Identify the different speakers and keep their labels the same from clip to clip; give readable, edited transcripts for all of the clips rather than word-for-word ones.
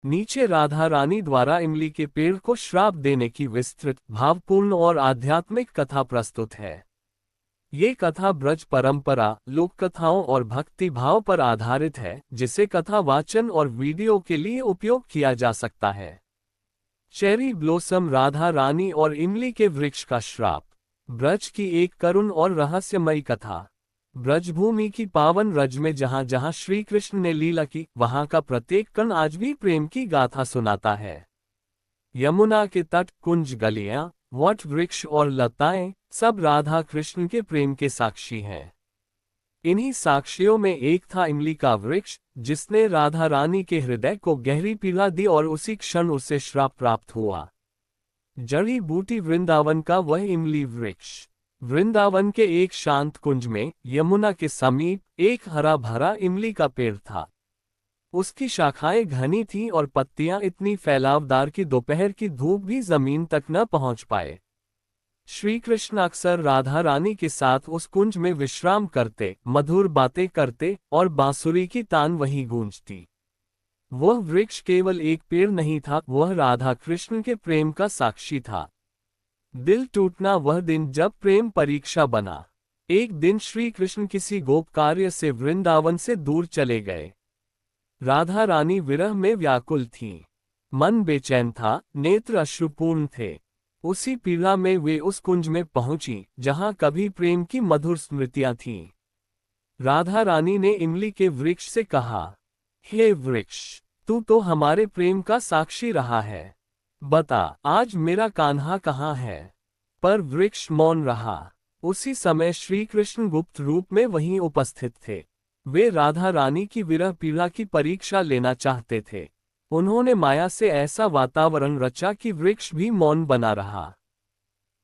Speaker 1: नीचे राधा रानी द्वारा इमली के पेड़ को श्राप देने की विस्तृत, भावपूर्ण और आध्यात्मिक कथा प्रस्तुत है। ये कथा ब्रज परंपरा, लोक कथाओं और भक्ति भाव पर आधारित है, जिसे कथा वाचन और वीडियो के लिए उपयोग किया जा सकता है। चेरी ब्लॉसम, राधा रानी और इमली के वृक्ष का श्राप। ब्रज की एक करुण और रहस्यमयी कथा। ब्रजभूमि की पावन रज में जहाँ जहाँ श्री कृष्ण ने लीला की, वहाँ का प्रत्येक कण आज भी प्रेम की गाथा सुनाता है। यमुना के तट, कुंज, गलियां, वट वृक्ष और लताएं सब राधा कृष्ण के प्रेम के साक्षी हैं। इन्हीं साक्षियों में एक था इमली का वृक्ष, जिसने राधा रानी के हृदय को गहरी पीड़ा दी और उसी क्षण उसे श्राप प्राप्त हुआ। जड़ी बूटी वृंदावन का वह इमली वृक्ष। वृंदावन के एक शांत कुंज में, यमुना के समीप, एक हरा भरा इमली का पेड़ था। उसकी शाखाएं घनी थीं और पत्तियां इतनी फैलावदार कि दोपहर की धूप भी जमीन तक न पहुंच पाए। श्री कृष्ण अक्सर राधा रानी के साथ उस कुंज में विश्राम करते, मधुर बातें करते और बांसुरी की तान वहीं गूंजती। वह वृक्ष केवल एक पेड़ नहीं था, वह राधा कृष्ण के प्रेम का साक्षी था। दिल टूटना वह दिन जब प्रेम परीक्षा बना। एक दिन श्री कृष्ण किसी गोप कार्य से वृंदावन से दूर चले गए। राधा रानी विरह में व्याकुल थीं। मन बेचैन था, नेत्र अश्रुपूर्ण थे। उसी पीड़ा में वे उस कुंज में पहुंची, जहां कभी प्रेम की मधुर स्मृतियां थीं। राधा रानी ने इमली के वृक्ष से कहा, हे वृक्ष, तू तो हमारे प्रेम का साक्षी रहा है। बता, आज मेरा कान्हा कहाँ है? पर वृक्ष मौन रहा। उसी समय श्री कृष्ण गुप्त रूप में वहीं उपस्थित थे। वे राधा रानी की विरह पीड़ा की परीक्षा लेना चाहते थे। उन्होंने माया से ऐसा वातावरण रचा कि वृक्ष भी मौन बना रहा।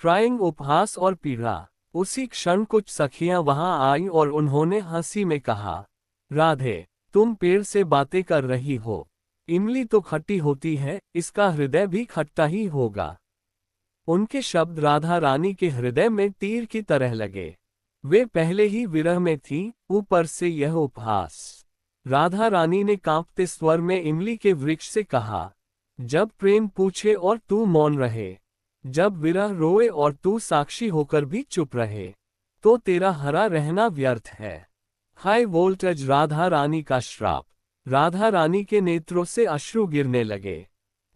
Speaker 1: क्राइंग, उपहास और पीड़ा। उसी क्षण कुछ सखियां वहां आईं और उन्होंने हंसी में कहा, राधे, तुम पेड़ से बातें कर रही हो। इमली तो खट्टी होती है, इसका हृदय भी खट्टा ही होगा। उनके शब्द राधा रानी के हृदय में तीर की तरह लगे। वे पहले ही विरह में थीं, ऊपर से यह उपहास। राधा रानी ने कांपते स्वर में इमली के वृक्ष से कहा, जब प्रेम पूछे और तू मौन रहे, जब विरह रोए और तू साक्षी होकर भी चुप रहे, तो तेरा हरा रहना व्यर्थ है। हाई वोल्टेज राधा रानी का श्राप। राधा रानी के नेत्रों से अश्रु गिरने लगे।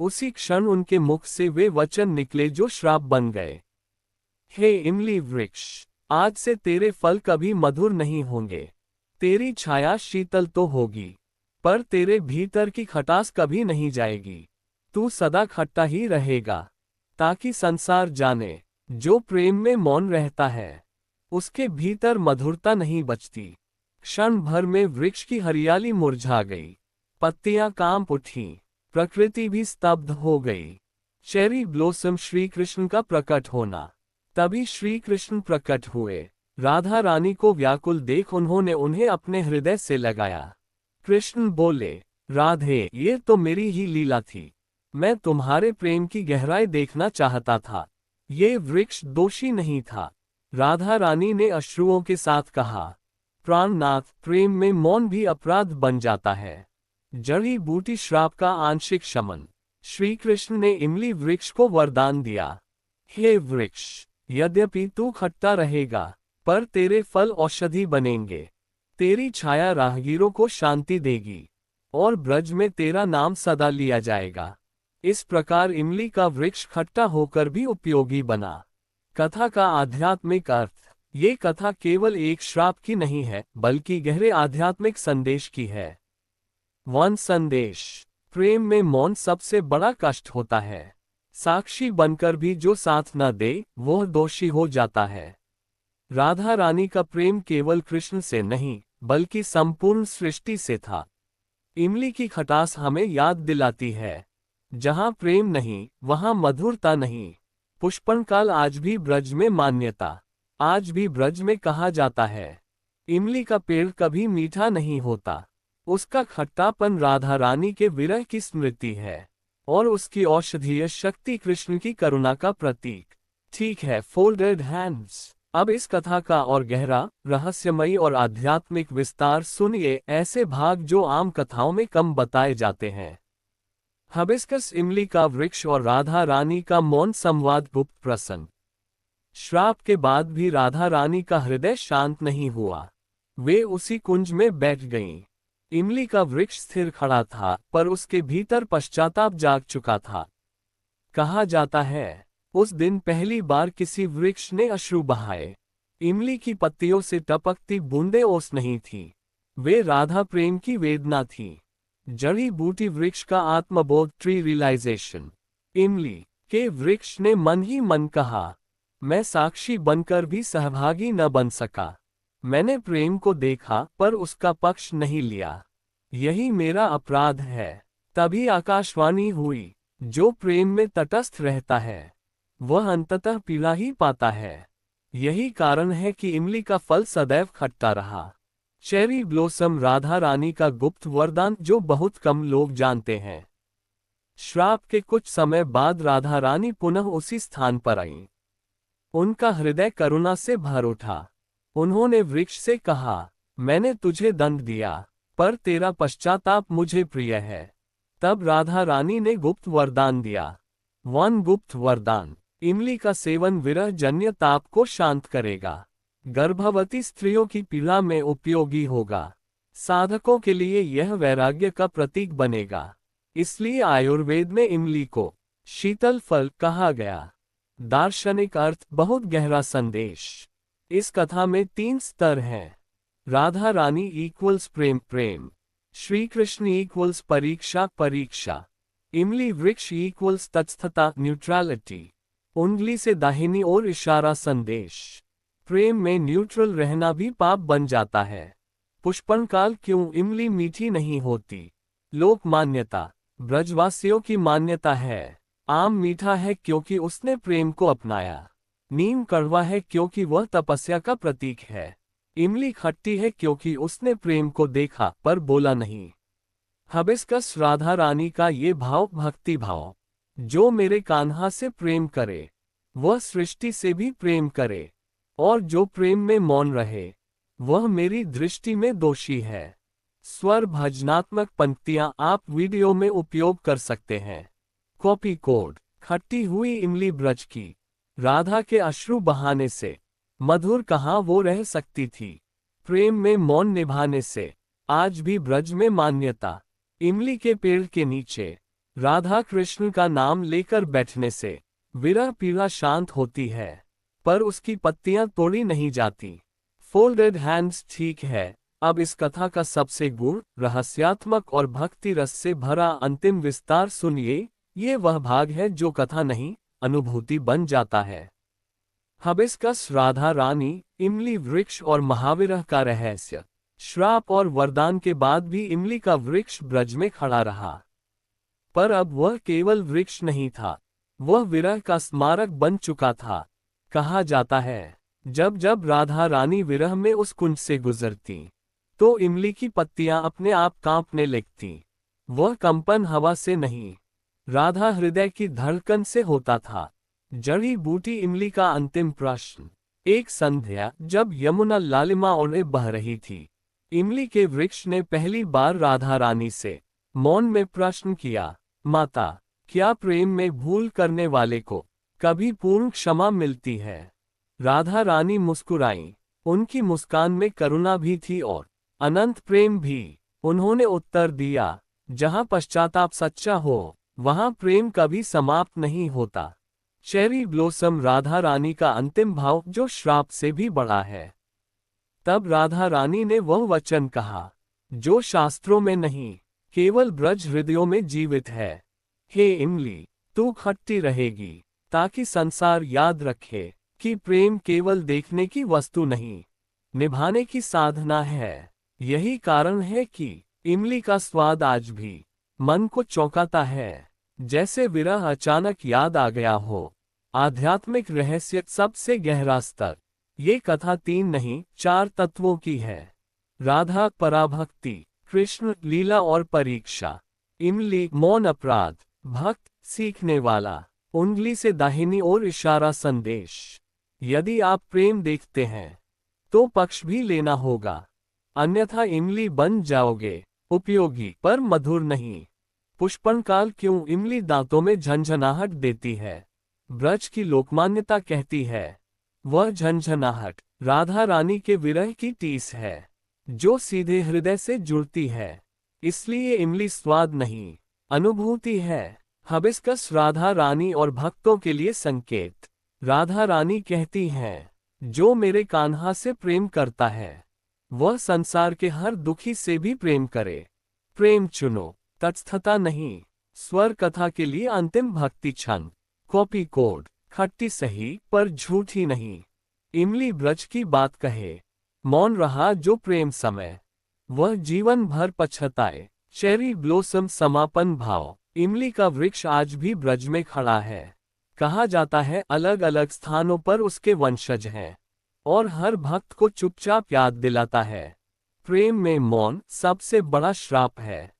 Speaker 1: उसी क्षण उनके मुख से वे वचन निकले जो श्राप बन गए। हे इमली वृक्ष, आज से तेरे फल कभी मधुर नहीं होंगे। तेरी छाया शीतल तो होगी, पर तेरे भीतर की खटास कभी नहीं जाएगी। तू सदा खट्टा ही रहेगा, ताकि संसार जाने, जो प्रेम में मौन रहता है, उसके भीतर मधुरता नहीं बचती। क्षण भर में वृक्ष की हरियाली मुरझा गई, पत्तियां कांप उठीं, प्रकृति भी स्तब्ध हो गई। चेरी ब्लॉसम, श्री कृष्ण का प्रकट होना। तभी श्री कृष्ण प्रकट हुए। राधा रानी को व्याकुल देख उन्होंने उन्हें अपने हृदय से लगाया। कृष्ण बोले, राधे, ये तो मेरी ही लीला थी। मैं तुम्हारे प्रेम की गहराई देखना चाहता था। ये वृक्ष दोषी नहीं था। राधा रानी ने अश्रुओं के साथ कहा, प्राणनाथ, प्रेम में मौन भी अपराध बन जाता है। जड़ी बूटी श्राप का आंशिक शमन। श्री कृष्ण ने इमली वृक्ष को वरदान दिया, हे वृक्ष, यद्यपि तू खट्टा रहेगा, पर तेरे फल औषधि बनेंगे। तेरी छाया राहगीरों को शांति देगी, और ब्रज में तेरा नाम सदा लिया जाएगा। इस प्रकार इमली का वृक्ष खट्टा होकर भी उपयोगी बना। कथा का आध्यात्मिक अर्थ। ये कथा केवल एक श्राप की नहीं है, बल्कि गहरे आध्यात्मिक संदेश की है। वन संदेश। प्रेम में मौन सबसे बड़ा कष्ट होता है। साक्षी बनकर भी जो साथ न दे, वह दोषी हो जाता है। राधा रानी का प्रेम केवल कृष्ण से नहीं, बल्कि संपूर्ण सृष्टि से था। इमली की खटास हमें याद दिलाती है, जहां प्रेम नहीं, वहां मधुरता नहीं। पुष्पनकाल आज भी ब्रज में मान्यता। आज भी ब्रज में कहा जाता है, इमली का पेड़ कभी मीठा नहीं होता। उसका खट्टापन राधा रानी के विरह की स्मृति है, और उसकी औषधीय शक्ति कृष्ण की करुणा का प्रतीक। ठीक है, फोल्डेड हैंड्स। अब इस कथा का और गहरा, रहस्यमयी और आध्यात्मिक विस्तार सुनिए, ऐसे भाग जो आम कथाओं में कम बताए जाते हैं। हबिस्कस इमली का वृक्ष और राधा रानी का मौन संवाद। गुप्त प्रसंग। श्राप के बाद भी राधा रानी का हृदय शांत नहीं हुआ। वे उसी कुंज में बैठ गईं। इमली का वृक्ष स्थिर खड़ा था, पर उसके भीतर पश्चाताप जाग चुका था। कहा जाता है, उस दिन पहली बार किसी वृक्ष ने अश्रु बहाए। इमली की पत्तियों से टपकती बूंदें ओस नहीं थीं। वे राधा प्रेम की वेदना थी। जड़ी बूटी वृक्ष का आत्मबोध, ट्री रियलाइजेशन। इमली के वृक्ष ने मन ही मन कहा, मैं साक्षी बनकर भी सहभागी न बन सका। मैंने प्रेम को देखा पर उसका पक्ष नहीं लिया। यही मेरा अपराध है। तभी आकाशवाणी हुई, जो प्रेम में तटस्थ रहता है वह अंततः पीड़ा ही पाता है। यही कारण है कि इमली का फल सदैव खट्टा रहा। चेरी ब्लॉसम राधा रानी का गुप्त वरदान, जो बहुत कम लोग जानते हैं। श्राप के कुछ समय बाद राधा रानी पुनः उसी स्थान पर आईं। उनका हृदय करुणा से भर उठा। उन्होंने वृक्ष से कहा, मैंने तुझे दंड दिया, पर तेरा पश्चाताप मुझे प्रिय है। तब राधा रानी ने गुप्त वरदान दिया। गुप्त वरदान। इमली का सेवन विरह जन्य ताप को शांत करेगा। गर्भवती स्त्रियों की पीड़ा में उपयोगी होगा। साधकों के लिए यह वैराग्य का प्रतीक बनेगा। इसलिए आयुर्वेद में इमली को शीतल फल कहा गया। दार्शनिक अर्थ, बहुत गहरा संदेश। इस कथा में 3 स्तर हैं। राधा रानी इक्वल्स प्रेम प्रेम, श्री कृष्ण इक्वल्स परीक्षा परीक्षा, इमली वृक्ष इक्वल्स तटस्थता न्यूट्रलिटी। उंगली से दाहिनी ओर इशारा संदेश। प्रेम में न्यूट्रल रहना भी पाप बन जाता है। पुष्पनकाल क्यों इमली मीठी नहीं होती? लोक मान्यता। ब्रजवासियों की मान्यता है, आम मीठा है क्योंकि उसने प्रेम को अपनाया। नीम कड़वा है क्योंकि वह तपस्या का प्रतीक है। इमली खट्टी है क्योंकि उसने प्रेम को देखा पर बोला नहीं। हबिस्कस राधा रानी का ये भाव भक्ति भाव। जो मेरे कान्हा से प्रेम करे वह सृष्टि से भी प्रेम करे, और जो प्रेम में मौन रहे वह मेरी दृष्टि में दोषी है। स्वर भजनात्मक पंक्तियां आप वीडियो में उपयोग कर सकते हैं। Copy code. खट्टी हुई इमली ब्रज की, राधा के अश्रु बहाने से मधुर कहाँ वो रह सकती थी। प्रेम में मौन निभाने से आज भी ब्रज में मान्यता। इमली के पेड़ के नीचे राधा कृष्ण का नाम लेकर बैठने से विरह पीड़ा शांत होती है, पर उसकी पत्तियां तोड़ी नहीं जाती। Folded hands. ठीक है, अब इस कथा का सबसे गूढ़, रहस्यात्मक और भक्ति रस से भरा अंतिम विस्तार सुनिए। ये वह भाग है जो कथा नहीं, अनुभूति बन जाता है। हबिस्कस राधा रानी, इमली वृक्ष और महाविरह का रहस्य। श्राप और वरदान के बाद भी इमली का वृक्ष ब्रज में खड़ा रहा, पर अब वह केवल वृक्ष नहीं था, वह विरह का स्मारक बन चुका था। कहा जाता है, जब जब राधा रानी विरह में उस कुंज से गुजरती तो इमली की पत्तियां अपने आप कांपने लगतीं। वह कंपन हवा से नहीं, राधा हृदय की धड़कन से होता था। जड़ी बूटी इमली का अंतिम प्रश्न। एक संध्या जब यमुना लालिमा ओढ़े बह रही थी, इमली के वृक्ष ने पहली बार राधा रानी से मौन में प्रश्न किया, माता, क्या प्रेम में भूल करने वाले को कभी पूर्ण क्षमा मिलती है? राधा रानी मुस्कुराईं। उनकी मुस्कान में करुणा भी थी और अनंत प्रेम भी। उन्होंने उत्तर दिया, जहां पश्चाताप सच्चा हो वहां प्रेम कभी समाप्त नहीं होता। Cherry blossom. राधा रानी का अंतिम भाव जो श्राप से भी बड़ा है। तब राधा रानी ने वह वचन कहा जो शास्त्रों में नहीं, केवल ब्रज हृदयों में जीवित है। हे इमली, तू खट्टी रहेगी ताकि संसार याद रखे कि प्रेम केवल देखने की वस्तु नहीं, निभाने की साधना है। यही कारण है कि इमली का स्वाद आज भी मन को चौंकाता है, जैसे विरह अचानक याद आ गया हो। आध्यात्मिक रहस्य। सबसे गहरा स्तर। ये कथा 3 नहीं 4 तत्वों की है। राधा पराभक्ति, कृष्ण लीला और परीक्षा, इमली मौन अपराध, भक्त सीखने वाला, उंगली से दाहिनी ओर इशारा संदेश। यदि आप प्रेम देखते हैं तो पक्ष भी लेना होगा, अन्यथा इमली बन जाओगे। उपयोगी पर मधुर नहीं। पुष्पनकाल क्यों इमली दांतों में झंझनाहट देती है? ब्रज की लोकमान्यता कहती है वह झंझनाहट राधा रानी के विरह की टीस है, जो सीधे हृदय से जुड़ती है। इसलिए इमली स्वाद नहीं, अनुभूति है। हबिस्कस राधा रानी और भक्तों के लिए संकेत। राधा रानी कहती हैं, जो मेरे कान्हा से प्रेम करता है वह संसार के हर दुखी से भी प्रेम करे। प्रेम चुनो, तटस्थता नहीं। स्वर कथा के लिए अंतिम भक्ति छंद। कॉपी कोड, खट्टी सही पर झूठी नहीं। इमली ब्रज की बात कहे, मौन रहा जो प्रेम समय, वह जीवन भर पछताए। चेरी ब्लोसम समापन भाव। इमली का वृक्ष आज भी ब्रज में खड़ा है। कहा जाता है अलग अलग स्थानों पर उसके वंशज हैं, और हर भक्त को चुपचाप याद दिलाता है, प्रेम में मौन सबसे बड़ा श्राप है।